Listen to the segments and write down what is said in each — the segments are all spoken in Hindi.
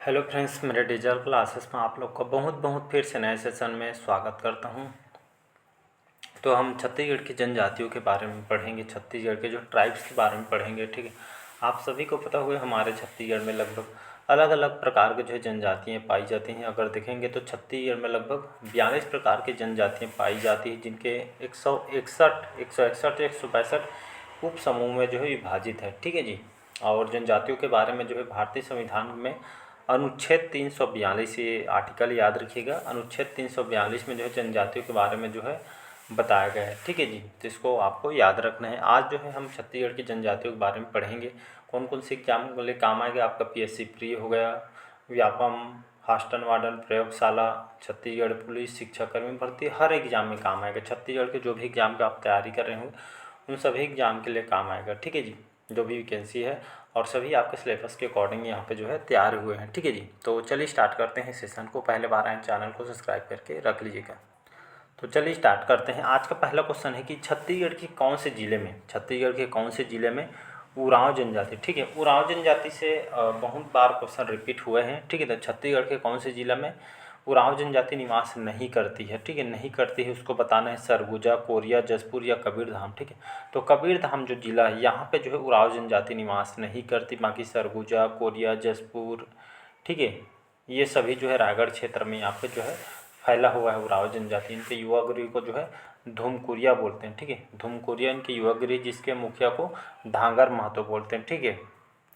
हेलो फ्रेंड्स, मेरे डिजिटल क्लासेस में आप लोग का बहुत बहुत फिर से नए सेशन में स्वागत करता हूं। तो हम छत्तीसगढ़ की जनजातियों के बारे में पढ़ेंगे, छत्तीसगढ़ के जो ट्राइब्स के बारे में पढ़ेंगे। ठीक है, आप सभी को पता हुआ हमारे छत्तीसगढ़ में लगभग अलग अलग प्रकार के जो है जनजातियाँ पाई जाती हैं। अगर देखेंगे तो छत्तीसगढ़ में लगभग 42 प्रकार की जनजातियाँ पाई जाती हैं, जिनके 161, 162 उप समूह में जो है विभाजित है। ठीक है जी। और जनजातियों के बारे में जो है भारतीय संविधान में अनुच्छेद 342, ये आर्टिकल याद रखिएगा, अनुच्छेद 342 में जो है जनजातियों के बारे में जो है बताया गया है। ठीक है जी, तो इसको आपको याद रखना है। आज जो है हम छत्तीसगढ़ की जनजातियों के बारे में पढ़ेंगे। कौन कौन से एग्जाम के लिए काम आएगा आपका, पीएससी प्री हो गया, व्यापम, हास्टन वार्डन प्रयोगशाला, छत्तीसगढ़ पुलिस, शिक्षाकर्मी भर्ती, हर एग्जाम में काम आएगा। छत्तीसगढ़ के जो भी एग्जाम का आप तैयारी कर रहे हो उन सभी एग्जाम के लिए काम आएगा। ठीक है जी, जो भी वैकेंसी है, और सभी आपके सिलेबस के अकॉर्डिंग यहाँ पे जो है तैयार हुए हैं। ठीक है जी, तो चलिए स्टार्ट करते हैं सेशन को। पहले बार आए चैनल को सब्सक्राइब करके रख लीजिएगा। तो चलिए स्टार्ट करते हैं। आज का पहला क्वेश्चन है कि छत्तीसगढ़ के कौन से ज़िले में, छत्तीसगढ़ के कौन से ज़िले में उरांव जनजाति। ठीक है, उरांव जनजाति से बहुत बार क्वेश्चन रिपीट हुए हैं। ठीक है, तो छत्तीसगढ़ के कौन से ज़िला में उरांव जनजाति निवास नहीं करती है। ठीक है, नहीं करती है उसको बताना है, सरगुजा, कोरिया, जशपुर या कबीरधाम। ठीक है, तो कबीरधाम जो ज़िला है यहाँ पे जो है उरांव जनजाति निवास नहीं करती। बाकी सरगुजा, कोरिया, जशपुर, ठीक है, ये सभी जो है रायगढ़ क्षेत्र में यहाँ पे जो है फैला हुआ है उरांव जनजाति। इनके युवा गृह को जो है धुमकुरिया बोलते हैं। ठीक है, धुमकुरिया इनके युवा गृह, जिसके मुखिया को धांगर महतो बोलते हैं। ठीक है,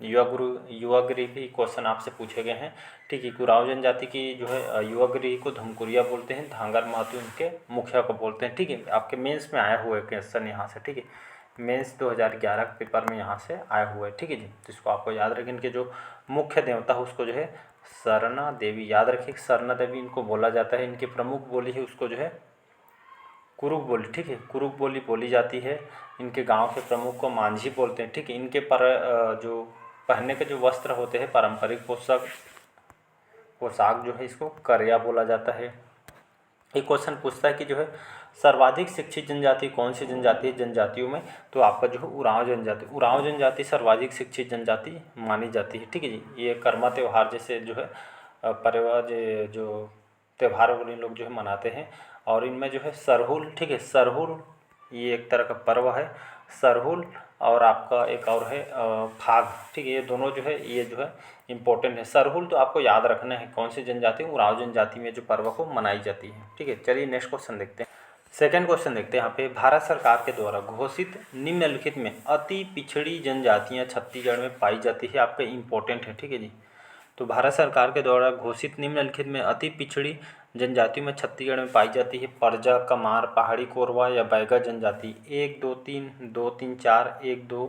युवा गृह भी क्वेश्चन आपसे पूछे गए हैं। ठीक है, उरांव जनजाति की जो है युवा गृह को धुमकुरिया बोलते हैं, धांगर महतो इनके मुखिया को बोलते हैं। ठीक है, आपके मेंस में आया हुआ है क्वेश्चन यहाँ से। ठीक है, मेंस 2011 के पेपर में यहाँ से आया हुआ है। ठीक है जी, तो इसको आपको याद रखें। इनके जो मुख्य देवता है उसको जो है सरना देवी, याद रखिए सरना देवी इनको बोला जाता है। इनकी प्रमुख बोली है उसको जो है कुरुक बोली। ठीक है, कुरुक बोली बोली जाती है। इनके गांव के प्रमुख को मांझी बोलते हैं। ठीक है, इनके जो पहनने के जो वस्त्र होते हैं, पारंपरिक पोशाक जो है इसको करिया बोला जाता है। एक क्वेश्चन पूछता है कि जो है सर्वाधिक शिक्षित जनजाति कौन सी जनजाति है जनजातियों में, तो आपका जो है उरांव जनजाति, उरांव जनजाति सर्वाधिक शिक्षित जनजाति मानी जाती है। ठीक है जी, ये कर्मा त्यौहार जैसे जो है पर्व जो त्यौहार वाले लोग जो है मनाते हैं। और इनमें जो है सरहुल, ठीक है, सरहुल ये एक तरह का पर्व है, सरहुल। और आपका एक और है फाग। ठीक है, ये दोनों जो है ये जो है इम्पोर्टेंट है। सरहुल तो आपको याद रखना है कौन सी जनजाति, उरांव जनजाति में जो पर्व को मनाई जाती है। ठीक है, चलिए नेक्स्ट क्वेश्चन देखते हैं। सेकेंड क्वेश्चन देखते हैं यहाँ पे, भारत सरकार के द्वारा घोषित निम्नलिखित में अति पिछड़ी जनजातियाँ छत्तीसगढ़ में पाई जाती है। आपका इम्पोर्टेंट है। ठीक है जी, तो भारत सरकार के द्वारा घोषित निम्नलिखित में अति पिछड़ी जनजातियों में छत्तीसगढ़ में पाई जाती है परजा, कमार, पहाड़ी कोरवा या बैगा जनजाति। 1 2 3, 2 3 4, 1 2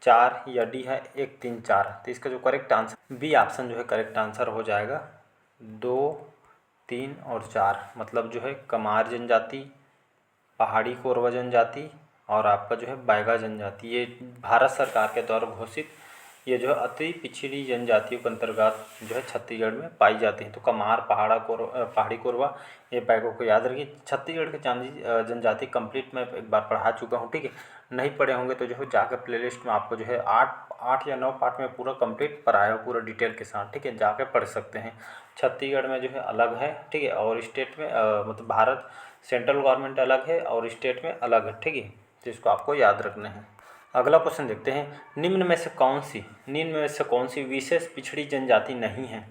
4 या डी है 1 3 4। तो इसका जो करेक्ट आंसर बी ऑप्शन जो है करेक्ट आंसर हो जाएगा। 2 3 और 4 मतलब जो है कमार जनजाति, पहाड़ी कोरवा जनजाति और आपका जो है बैगा जनजाति, ये भारत सरकार के द्वारा घोषित ये जो है अति पिछड़ी जनजातियों के अंतर्गत जो है छत्तीसगढ़ में पाई जाती हैं। तो कमार, पहाड़ी कोरवा, ये बैगों को याद रखिए। छत्तीसगढ़ के जनजाति कंप्लीट मैं एक बार पढ़ा चुका हूँ। ठीक है, नहीं पढ़े होंगे तो जो है जाकर प्लेलिस्ट में आपको जो है 8 या 9 पार्ट में पूरा कंप्लीट पढ़ाया हो, पूरा डिटेल के साथ। ठीक है, जाकर पढ़ सकते हैं। छत्तीसगढ़ में जो है अलग है। ठीक है, और स्टेट में मतलब भारत सेंट्रल गवर्नमेंट अलग है और स्टेट में अलग है। ठीक है, तो इसको आपको याद रखना है। अगला क्वेश्चन देखते हैं, निम्न में से कौन सी विशेष पिछड़ी जनजाति नहीं है।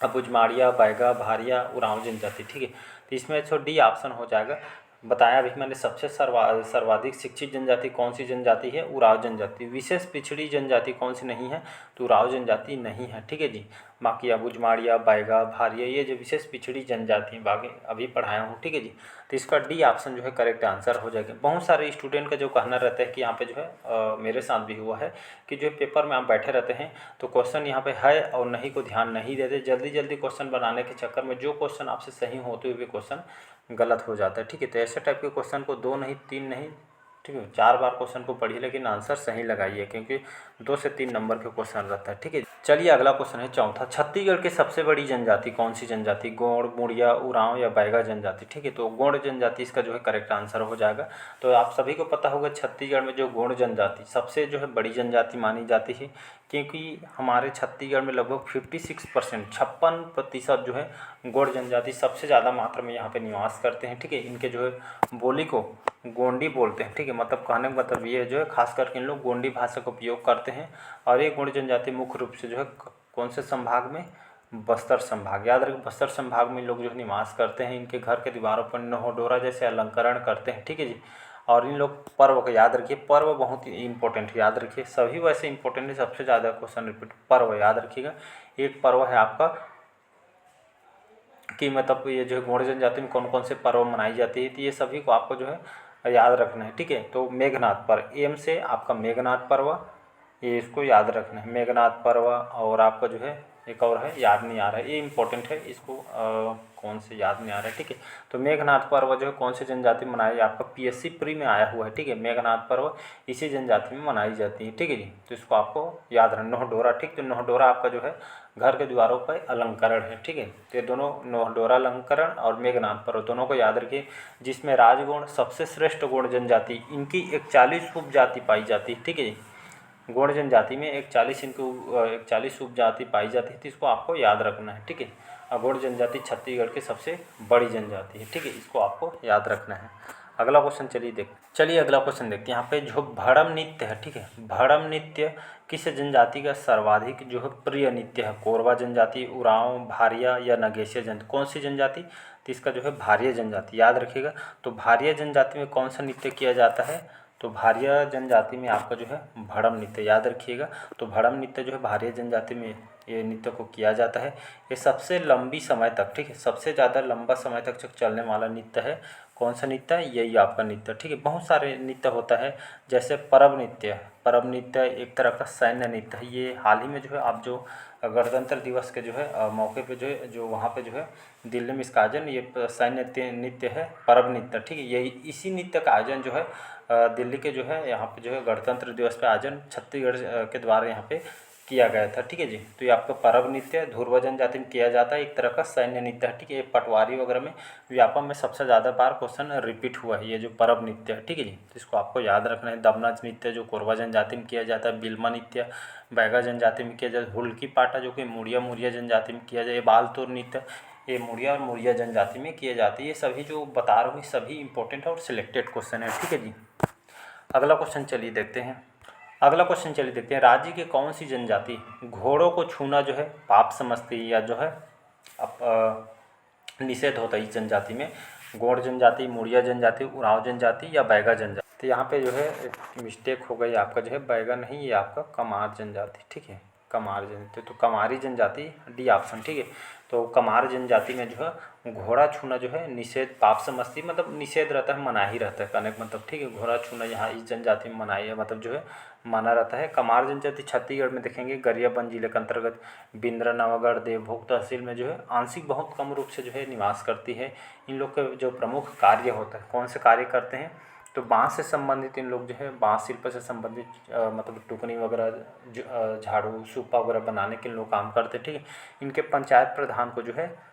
अब उजमाड़िया, बैगा, भारिया, उरांव जनजाति। ठीक है, तो इसमें तो डी ऑप्शन हो जाएगा। बताया अभी मैंने, सबसे सर्वाधिक शिक्षित जनजाति कौन सी जनजाति है, उरांव जनजाति। विशेष पिछड़ी जनजाति कौन सी नहीं है, तो उरांव जनजाति नहीं है। ठीक है जी, बाकी अब उजमाड़िया, बैगा, भारिया ये जो विशेष पिछड़ी जनजाति हैं बाकी अभी पढ़ाया हूँ। ठीक है जी, तो इसका डी ऑप्शन जो है करेक्ट आंसर हो जाएगा। बहुत सारे स्टूडेंट का जो कहना रहता है कि यहाँ पे जो है मेरे साथ भी हुआ है कि जो पेपर में आप बैठे रहते हैं तो क्वेश्चन यहाँ पे है और नहीं को ध्यान नहीं देते, जल्दी जल्दी क्वेश्चन बनाने के चक्कर में जो क्वेश्चन आपसे सही होते हुए भी क्वेश्चन गलत हो जाता है। ठीक है, तो ऐसे टाइप के क्वेश्चन को 2 नहीं 3 नहीं, ठीक है, 4 बार क्वेश्चन को पढ़िए लेकिन आंसर सही लगाइए, क्योंकि 2 से 3 नंबर के क्वेश्चन रहता है। ठीक है, चलिए अगला क्वेश्चन है चौथा, छत्तीसगढ़ की सबसे बड़ी जनजाति कौन सी जनजाति, गोंड, मुड़िया, उरांव या बैगा जनजाति। ठीक है, तो गोंड जनजाति इसका जो है करेक्ट आंसर हो जाएगा। तो आप सभी को पता होगा छत्तीसगढ़ में जो गोंड जनजाति सबसे जो है बड़ी जनजाति मानी जाती है, क्योंकि हमारे छत्तीसगढ़ में लगभग 56% 56% जो है गोंड जनजाति सबसे ज़्यादा मात्रा में यहाँ पे निवास करते हैं। ठीक है, इनके जो है बोली को गोंडी बोलते हैं। ठीक है, मतलब कहने का मतलब ये जो है खास करके इन लोग गोंडी भाषा का उपयोग करते हैं। और ये गोंड जनजाति मुख्य रूप से जो है कौन से संभाग में, बस्तर संभाग, याद रखें बस्तर संभाग में लोग जो है निवास करते हैं। इनके घर के दीवारों पर नहोडोरा जैसे अलंकरण करते हैं। ठीक है जी। और इन लोग पर्व को याद रखिए, पर्व बहुत ही इंपॉर्टेंट याद रखिए, सभी वैसे इंपॉर्टेंट है, सबसे ज़्यादा क्वेश्चन रिपीट पर्व याद रखिएगा। एक पर्व है आपका कि मतलब ये जो है गोंड जनजाति में कौन कौन से पर्व मनाई जाती है, तो ये सभी को आपको जो है याद रखना है। ठीक है, तो मेघनाथ पर्व, एम से आपका मेघनाथ पर्व, ये इसको याद रखना है, मेघनाथ पर्व। और आपका जो है एक और है, याद नहीं आ रहा है, ये इंपॉर्टेंट है, इसको कौन से याद नहीं आ रहा है। ठीक है, तो मेघनाथ पर्व जो है कौन सी जनजाति में मनाया, आपका पीएससी प्री में आया हुआ है। ठीक है, मेघनाथ पर्व इसी जनजाति में मनाई जाती है। ठीक है जी, तो इसको आपको याद रखना। नोहडोरा, ठीक, तो नोहडोरा आपका जो है घर के दीवारों पर अलंकरण है। ठीक है, तो ये दोनों नोहडोरा अलंकरण और मेघनाथ पर्व दोनों को याद रखिए। जिसमें राजगौंड सबसे श्रेष्ठ गौड़ जनजाति, इनकी 41 उपजाति पाई जाती है। ठीक है जी, गौड़ जनजाति में 41 उपजाति पाई जाती है, तो इसको आपको याद रखना है। ठीक है, और गौड़ जनजाति छत्तीसगढ़ की सबसे बड़ी जनजाति है। ठीक है, इसको आपको याद रखना है। अगला क्वेश्चन चलिए अगला क्वेश्चन देखते हैं। यहाँ पे जो भड़म नृत्य है, ठीक है, भड़म नृत्य किस जनजाति का सर्वाधिक जो है प्रिय नृत्य है? कोरवा जनजाति, उरांव, भारिया या नगेशिया जनजाति, कौन सी जनजाति? तो इसका जो है भारिया जनजाति, याद रखिएगा। तो भारिया जनजाति में कौन सा नृत्य किया जाता है? तो भारिया जनजाति में आपका जो है भड़म नृत्य, याद रखिएगा। तो भड़म नृत्य जो है भारिया जनजाति में ये नृत्य को किया जाता है। ये सबसे लंबी समय तक, ठीक है, सबसे ज़्यादा लंबा समय तक चलने वाला नृत्य है। कौन सा नृत्य है? यही आपका नृत्य। ठीक है, बहुत सारे नृत्य होता है, जैसे परब नृत्य। परब नृत्य एक तरह का सैन्य नृत्य है। ये हाल ही में जो है आप जो गणतंत्र दिवस के जो है मौके पे जो है जो वहाँ पे जो है दिल्ली में इसका आयोजन, ये सैन्य नृत्य है, परब नृत्य। ठीक है, यही इसी नृत्य का आयोजन जो है दिल्ली के जो है यहाँ पे जो है गणतंत्र दिवस पे आयोजन छत्तीसगढ़ के द्वारा यहाँ पे किया गया था। ठीक है जी, तो ये आपका परब नृत्य धुरवा जनजाति में किया जाता है, एक तरह का सैन्य नृत्य है। ठीक है, ये पटवारी वगैरह में व्यापम में सबसे ज़्यादा बार क्वेश्चन रिपीट हुआ है, ये जो परब नृत्य है। ठीक है जी, तो इसको आपको याद रखना है। दमना नृत्य जो कोरवा जनजाति में किया जाता है, बिल्मा नृत्य बैगा जनजाति में किया जाता है, हुल्की पाटा जो कि मुड़िया जनजाति में किया जाए, बालतोर नृत्य ये मुड़िया और मुड़िया जनजाति में किए जाते हैं। ये सभी जो बता रहा हूँ सभी इंपॉर्टेंट और सिलेक्टेड क्वेश्चन है। ठीक है जी, अगला क्वेश्चन चलिए देखते हैं। राज्य की कौन सी जनजाति घोड़ों को छूना जो है पाप समझती है या जो है निषेध होता है इस जनजाति में? गौड़ जनजाति, मुड़िया जनजाति, उरांव जनजाति या बैगा जनजाति? तो यहाँ पे जो है एक मिस्टेक हो गई आपका, जो है बैगा नहीं, ये आपका कमार जनजाति। ठीक है, कमार जनजाति, तो कमारी जनजाति डी ऑप्शन। ठीक है, तो कमार जनजाति में जो है घोड़ा छूना जो है निषेध पाप समझती, मतलब निषेध रहता है, मना ही रहता है कहने का मतलब। ठीक है, घोड़ा छूना यहाँ इस जनजाति में मनाही है, मतलब जो है माना रहता है। कमार जनजाति छत्तीसगढ़ में देखेंगे गरियाबंद जिले के अंतर्गत बिंद्रा, नवागढ़, देवभोग तहसील में जो है आंशिक बहुत कम रूप से जो है निवास करती है। इन लोग के जो प्रमुख कार्य होता है, कौन से कार्य करते हैं? तो बाँस से संबंधित इन लोग जो है बाँस शिल्प से संबंधित मतलब टुकनी वगैरह, झाड़ू, सूपा वगैरह बनाने के लोग काम करते हैं। ठीक है, इनके पंचायत प्रधान को जो है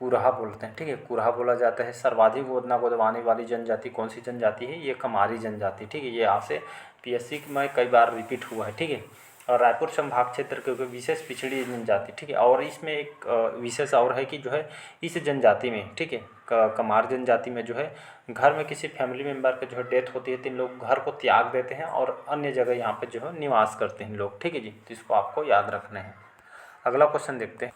कुरहा बोलते हैं। ठीक है, कुरहा बोला जाता है। सर्वाधिक गोदना गोदवाने वाली जनजाति कौन सी जनजाति है? ये कमारी जनजाति। ठीक है, ये यहाँ से पीएससी में कई बार रिपीट हुआ है। ठीक है, और रायपुर संभाग क्षेत्र के विशेष पिछड़ी जनजाति। ठीक है, और इसमें एक विशेष और है कि जो है इस जनजाति में, ठीक है, कमार जनजाति में जो है घर में किसी फैमिली मेम्बर के जो है डेथ होती है तो इन लोग घर को त्याग देते हैं और अन्य जगह यहाँ पे जो है निवास करते हैं लोग। ठीक है जी, तो इसको आपको याद रखना है। अगला क्वेश्चन देखते हैं।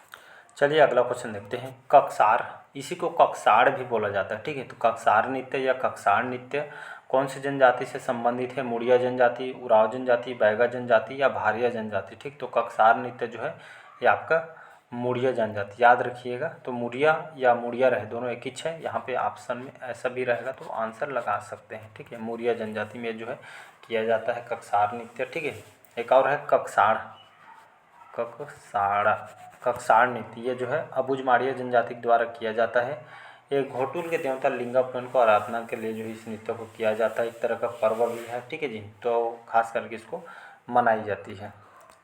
चलिए अगला क्वेश्चन देखते हैं। ककसार, इसी को ककसाड़ भी बोला जाता है। ठीक है, तो ककसार नृत्य या ककसाड़ नृत्य कौन सी जनजाति से संबंधित है? मुड़िया जनजाति, उरांव जनजाति, बैगा जनजाति या भारिया जनजाति? ठीक, तो ककसार नृत्य जो है ये आपका मुड़िया जनजाति, याद रखिएगा। तो मुड़िया या मुड़िया रहे, दोनों एक ही है। यहाँ पे ऑप्शन में ऐसा भी रहेगा तो आंसर लगा सकते हैं। ठीक है, मुड़िया जनजाति में जो है किया जाता है ककसार नृत्य। ठीक है, एक और है ककसाड़ नृत्य, ये जो है अबुझमाड़िया जनजाति के द्वारा किया जाता है। ये घोटुल के देवता लिंगापुरन को आराधना के लिए जो इस नृत्य को किया जाता है, एक तरह का पर्व भी है। ठीक है जी, तो खास करके इसको मनाई जाती है।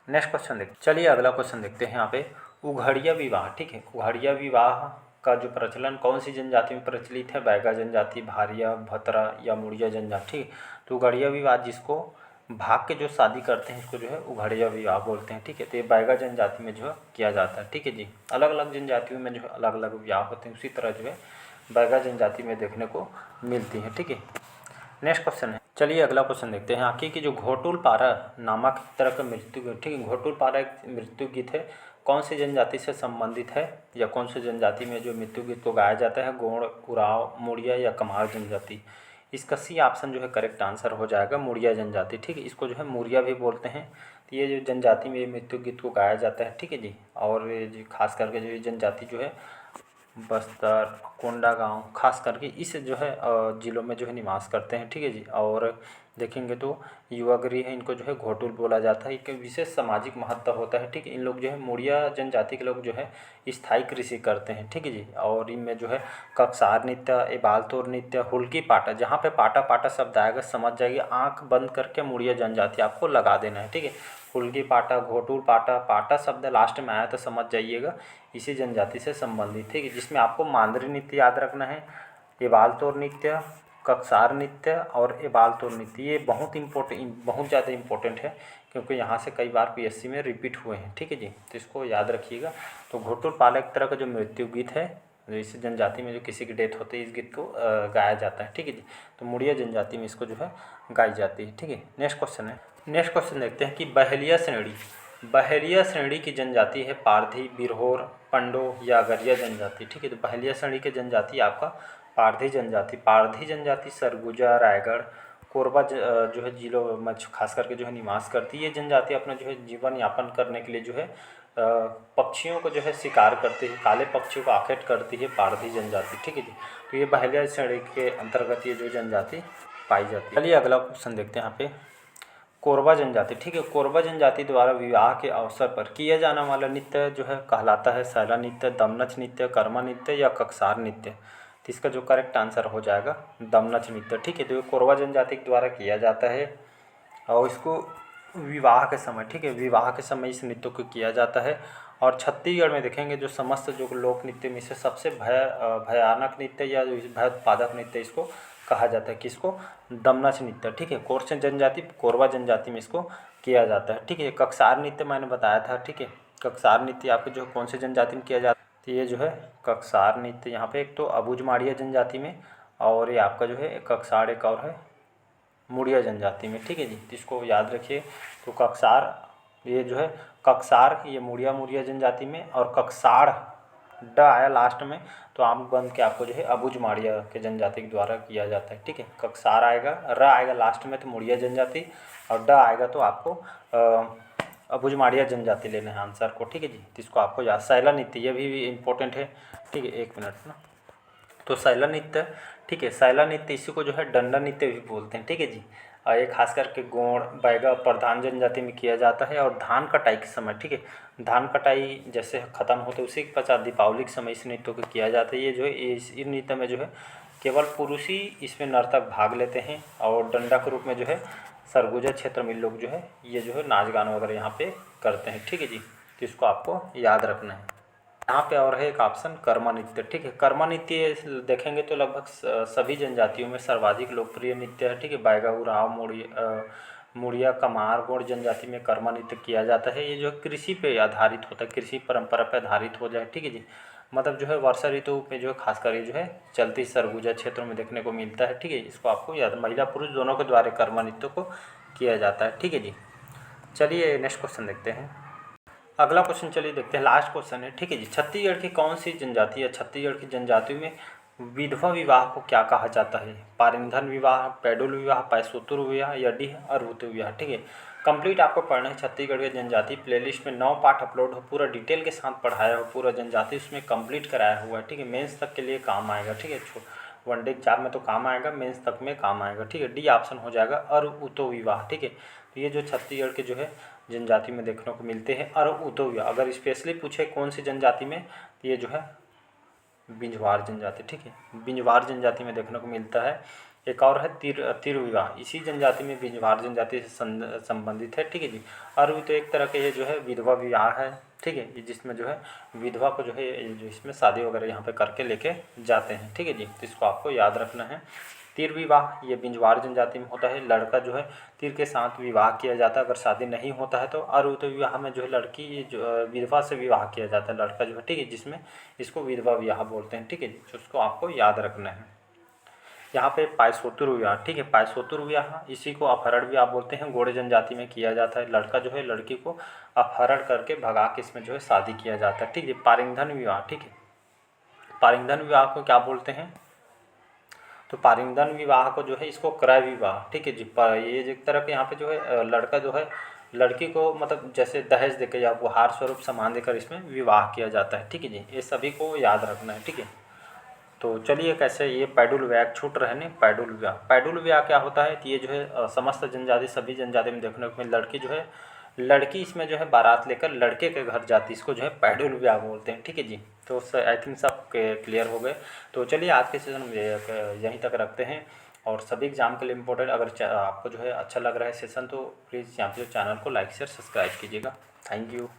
नेक्स्ट क्वेश्चन देखते, चलिए अगला क्वेश्चन देखते हैं। यहाँ पे उघड़िया विवाह, ठीक है, उघड़िया विवाह का जो प्रचलन कौन सी जनजाति में प्रचलित है? बैगा जनजाति, भारिया, भतरा या मुड़िया जनजाति? ठीक है, तो उघड़िया विवाह जिसको भाग के जो शादी करते हैं इसको जो है उघड़िया विवाह बोलते हैं। ठीक है, तो ये बैगा जनजाति में जो है किया जाता है। ठीक है जी, अलग अलग जनजातियों में जो है अलग अलग विवाह होते हैं, उसी तरह जो है बैगा जनजाति में देखने को मिलती है। ठीक है, नेक्स्ट क्वेश्चन है, चलिए अगला क्वेश्चन देखते हैं। आखिर की जो घोटुल पारा नामक तरह का मृत्यु गीत, ठीक है, घोटुल पारा एक मृत्यु गीत है, कौन सी जनजाति से संबंधित है या कौन सी जनजाति में जो मृत्यु गीत को गाया जाता है? गोंड, उरांव, मुड़िया या कमार जनजाति। इसका सी ऑप्शन जो है करेक्ट आंसर हो जाएगा मुड़िया जनजाति। ठीक है, इसको जो है मुड़िया भी बोलते हैं। तो ये जो जनजाति में ये मृत्यु गीत को गाया जाता है। ठीक है जी, और ये जी खास करके जो ये जनजाति जो है बस्तर, कोंडागांव खास करके इस जो है ज़िलों में जो है निवास करते हैं। ठीक है जी, और देखेंगे तो युवागृह है, इनको जो है घोटुल बोला जाता है। इनका विशेष सामाजिक महत्व होता है। ठीक है, इन लोग जो है मुड़िया जनजाति के लोग जो है स्थायी कृषि करते हैं। ठीक है जी, और इनमें जो है कक्सार नृत्य, एबालतोर नृत्य, हुल्की पाटा, जहाँ पे पाटा पाटा शब्द आएगा समझ जाइए, आँख बंद करके मुड़िया जनजाति आपको लगा देना है। ठीक है, हुल्की पाटा, घोटुल पाटा, पाटा शब्द लास्ट में आया तो समझ जाइएगा इसी जनजाति से संबंधित। ठीक है, जिसमें आपको मांदरी नृत्य याद रखना है, एबालतोर नृत्य, कक्सार नृत्य और एबालतोर नृत्य, ये बहुत ज़्यादा इम्पोर्टेंट है क्योंकि यहाँ से कई बार पीएससी में रिपीट हुए हैं। ठीक है जी, तो इसको याद रखिएगा। तो घोटुल पाला एक तरह का जो मृत्यु गीत है, जो इस जनजाति में जो किसी की डेथ होती है इस गीत को गाया जाता है। ठीक है जी, तो मुड़िया जनजाति में इसको जो है गाई जाती है। ठीक है, नेक्स्ट क्वेश्चन है, नेक्स्ट क्वेश्चन देखते हैं कि बहलिया श्रेणी की जनजाति है पारधी, बिरहोर, पंडो या अगरिया जनजाति। ठीक है, तो बहलिया श्रेणी की जनजाति आपका पारधी जनजाति सरगुजा, रायगढ़, कोरबा जो है जिलों में खास करके जो है निवास करती है। ये जनजाति अपना जो है जीवन यापन करने के लिए जो है पक्षियों को जो है शिकार करती है, काले पक्षियों को आखेट करती है पारधी जनजाति। ठीक है जी, तो ये बहलिया श्रेणी के अंतर्गत ये जो जनजाति पाई जाती है। चलिए अगला क्वेश्चन देखते हैं यहाँ पे, कोरबा जनजाति। ठीक है, कोरबा जनजाति द्वारा विवाह के अवसर पर किया जाने वाला नृत्य जो है कहलाता है सैला नृत्य, दमनच नृत्य, कर्मा नृत्य या कक्सार नृत्य। तो इसका जो करेक्ट आंसर हो जाएगा दमनच नृत्य। ठीक है, तो ये कोरबा जनजाति के द्वारा किया जाता है और इसको विवाह के समय, ठीक है, विवाह के समय इस नृत्य को किया जाता है। और छत्तीसगढ़ में देखेंगे जो समस्त जो लोक नृत्य में से सबसे भयानक नृत्य या भय उत्पादक नृत्य इसको कहा जाता है, किसको? दमनच नृत्य। ठीक है, कोरबा जनजाति में इसको किया जाता है। ठीक है, कक्सार नृत्य मैंने बताया था। ठीक है, कक्सार नृत्य आपके जो कौन से जनजाति में किया जाता है? तो ये जो है कक्सार नृत्य यहाँ पे एक तो अबुझमाड़िया जनजाति में, और ये आपका जो है कक्सार एक और है मुड़िया जनजाति में। ठीक है जी, तो इसको याद रखिए। तो कक्सार ये जो है कक्सार ये मुड़िया जनजाति में, और कक्साड़ ड आया लास्ट में तो आम बन के आपको जो है अबुझमाड़िया के जनजाति के द्वारा किया जाता है। ठीक है, कक्सार आएगा, र आएगा लास्ट में तो मुड़िया जनजाति, और ड आएगा तो आपको अबुझमाड़िया जनजाति लेना है आंसर को। ठीक है जी, तो इसको आपको याद, सैला नृत्य ये भी इम्पोर्टेंट है। ठीक है, एक मिनट ना, तो सैला नृत्य, ठीक है, सैला नृत्य इसी को जो है डंडा नृत्य भी बोलते हैं। ठीक है जी, और ये खास करके गोंड, बैगा प्रधान जनजाति में किया जाता है। और धान कटाई के समय, ठीक है, धान कटाई जैसे ख़त्म होते है उसी के पश्चात दीपावली के समय इस नृत्य को किया जाता है। ये जो है इस नृत्य में जो है केवल पुरुष ही इसमें नर्तक भाग लेते हैं, और डंडा के रूप में जो है सरगुजा क्षेत्र में लोग जो है ये जो है नाच गाना वगैरह यहाँ पे करते हैं। ठीक है जी, तो इसको आपको याद रखना है। यहाँ पे और है एक ऑप्शन कर्मा नृत्य। ठीक है, कर्मा नृत्य देखेंगे तो लगभग सभी जनजातियों में सर्वाधिक लोकप्रिय नृत्य है। ठीक है, बैगा, उरांव, मुड़िया, कमार, गोंड जनजाति में कर्मा नृत्य किया जाता है। ये जो है कृषि पे आधारित होता है, कृषि परंपरा पे आधारित हो जाए। ठीक है जी, मतलब जो है वर्षा ऋतु पे जो है खासकर ये जो है चलती सरगुजा क्षेत्रों में देखने को मिलता है। ठीक है, इसको आपको याद, महिला पुरुष दोनों के द्वारा कर्मा नृत्य को किया जाता है। ठीक है जी, चलिए नेक्स्ट क्वेश्चन देखते हैं। अगला क्वेश्चन चलिए देखते हैं, लास्ट क्वेश्चन है। ठीक है जी, छत्तीसगढ़ की कौन सी जनजाति है? छत्तीसगढ़ की जनजातियों में विधवा विवाह को क्या कहा जाता है? पारिंधन विवाह, पैडुल विवाह, पैसोतुर विवाह या डी अरुत विवाह। ठीक है, कंप्लीट आपको पढ़ना है छत्तीसगढ़ के जनजाति। प्लेलिस्ट में 9 पार्ट अपलोड हो, पूरा डिटेल के साथ पढ़ाया हो, पूरा जनजाति उसमें कंप्लीट कराया हुआ है। ठीक है, मेंस तक के लिए काम आएगा। ठीक है, वनडे एग्जाम में तो काम आएगा, मेंस तक में काम आएगा। ठीक है, डी ऑप्शन हो जाएगा अरुतो विवाह। ठीक है, तो ये जो छत्तीसगढ़ के जो है जनजाति में देखने को मिलते हैं अरुतो विवाह। अगर स्पेशली पूछे कौन सी जनजाति में, तो ये जो है बिंजवार जनजाति। ठीक है, बिंजवार जनजाति में देखने को मिलता है। एक और है तिर विवाह, इसी जनजाति में बिंजवार जनजाति से संबंधित है। ठीक है जी, अरु तो एक तरह के ये जो है विधवा विवाह है। ठीक है, जिसमें जो है विधवा को जो है जो इसमें शादी वगैरह यहाँ पे करके लेके जाते हैं। ठीक है जी, तो इसको आपको याद रखना है। तीर विवाह ये बिंजवार जनजाति में होता है। लड़का जो है तीर के साथ विवाह किया जाता है। अगर शादी नहीं होता है तो अरुत विवाह में जो है लड़की जो विधवा से विवाह किया जाता है लड़का जो है, ठीक है, जिसमें इसको विधवा विवाह बोलते हैं, ठीक है, उसको आपको याद रखना है। यहाँ पे पायसोत्तर विवाह, ठीक है, पायसोत्तर विवाह इसी को अपहरण विवाह बोलते हैं, गोंड जनजाति में किया जाता है। लड़का जो है लड़की को अपहरण करके भगा के इसमें जो है शादी किया जाता है, ठीक है। पारिंगधन विवाह, ठीक है, पारिंगधन विवाह को क्या बोलते हैं, तो पारिंगधन विवाह को जो है इसको क्रय विवाह, ठीक है जी। ये एक तरह के यहाँ पे जो है लड़का जो है लड़की को मतलब जैसे दहेज देकर या उपहार स्वरूप सामान देकर इसमें विवाह किया जाता है, ठीक है जी। ये सभी को याद रखना है, ठीक है। तो चलिए कैसे ये पैडुल विवाह छूट रहे हैं। पैडुल विवाह, पैडुल विवाह क्या होता है कि ये जो है समस्त जनजाति सभी जनजाति में देखने को लड़की जो है लड़की इसमें जो है बारात लेकर लड़के के घर जाती, इसको जो है पैडुल विवाह बोलते हैं, ठीक है जी। तो आई थिंक सब क्लियर हो गए। तो चलिए आज के सेशन में यहीं तक रखते हैं। और सभी एग्जाम के लिए इम्पोर्टेंट, अगर आपको जो है अच्छा लग रहा है सेशन तो प्लीज़ यहाँ पे जो चैनल को लाइक शेयर सब्सक्राइब कीजिएगा। Thank you.